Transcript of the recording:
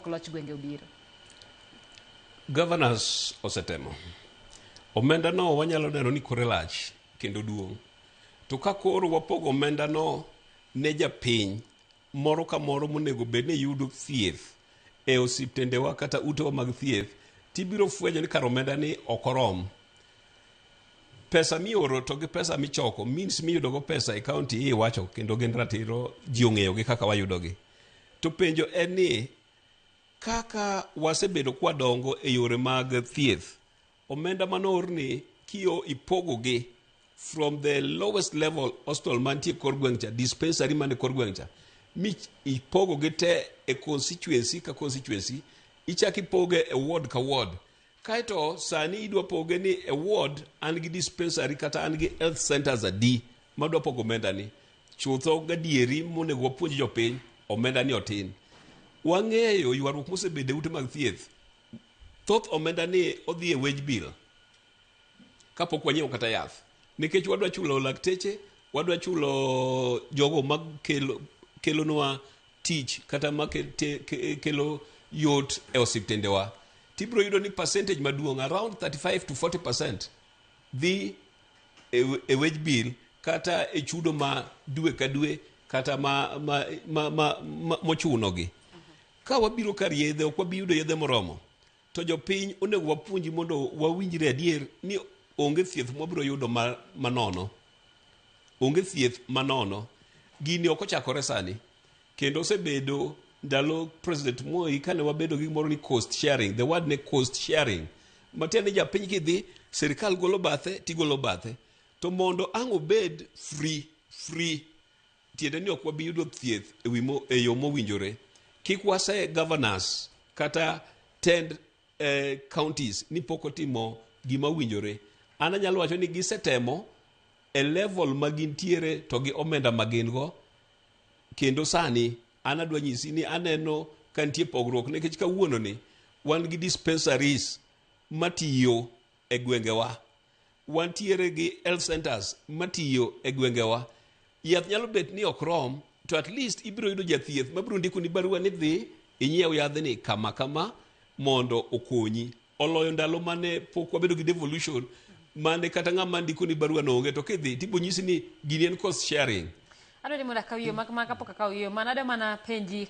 kapok loch gwenge obiro? Governors osetemo. Omenda no wanyalo neno ni kore lach kendo duong'. To ka koro wapogo omenda no ne japiny moro ka moro monego bed ni yudo thieth e osiptendewa kata utewa mag thieth, tibiro fwenyo ni kar omenda ni ok orom. Pesa mioro to gi pesa michoko means miyudogo pesa e kaunti iwacho kendo gin ratiro ji ong'eyogi kaka wayudogi. To penjo en ni kaka wasebedo kwa dongo e yore mag thieth, omenda manorni kiyo ipogogi from the lowest level hospital mantie kor gweng'cha, dispensary mane kor gweng'cha, mi ipogogi te e constituency ka constituency, ichak ipoge e ward ka ward. Kaito sani idwa poge ni e ward an gi dispensary kata an gi health centers adi madwa pogo omenda ni. Chutho gadieri monego wapuonj jopiny omenda ni otin. Wang'eyo ywaruok mosebede ute mag thieth. Thoth omenda ni odhi e wage bill kapok wanyiewo kata yath. Nikech wadwa chulo lakteche, wadwa chulo jogo mag kelonwa tich kata kelo yot e osiptendewa. Tibro yudo ni percentage maduong' around 35 to 40% dhi e wage bill kata e chudo ma dwe ka dwe kata mochunogi. Ka wabiro kar yedhe ok wabiyudo yedhe moromo, to jopiny onego wapuonji mondo wawinjre adier ni onge thieth mwabiro yudo manono. Onge thieth manono. Gini ok ochakore sani. Kendo osebedo ndalo President Moi kane wabedo gi moro ni cost sharing. The word ne cost sharing. Matiende ni japiny kidhi, sirikal golo bathe, tigolo bathe. To mondo ang' obed free. Tiende ni ok wabiyudo thieth e yo mowinjore. Kik wase governors kata tend counties ni pok otimo gima winjore. Ana nyalo wacho ni gisetemo e level magintiere to gi omenda magingo. Kendo sani ana dwa nyisi ni aneno kantie pogruok nikech kawuono ni wan gi dispensaries matiyo e gwengewa. Wantiere gi health centers matiyo e gwengewa. Yath nyalo bet ni ok rom, to at least ibiro yudo jathieth mabiro ndiko ni barua ni dhi inyiew yadhni kama mondo okonyi. Oloyo ndalo mane pok wabedo gi devolution mane kata ng'ama ndiko ni barua no onge, to kidhi tibo nyisi ni gini en cost sharing. Adwa ni mondo akaw yo maka pok akaw yo manade mana penji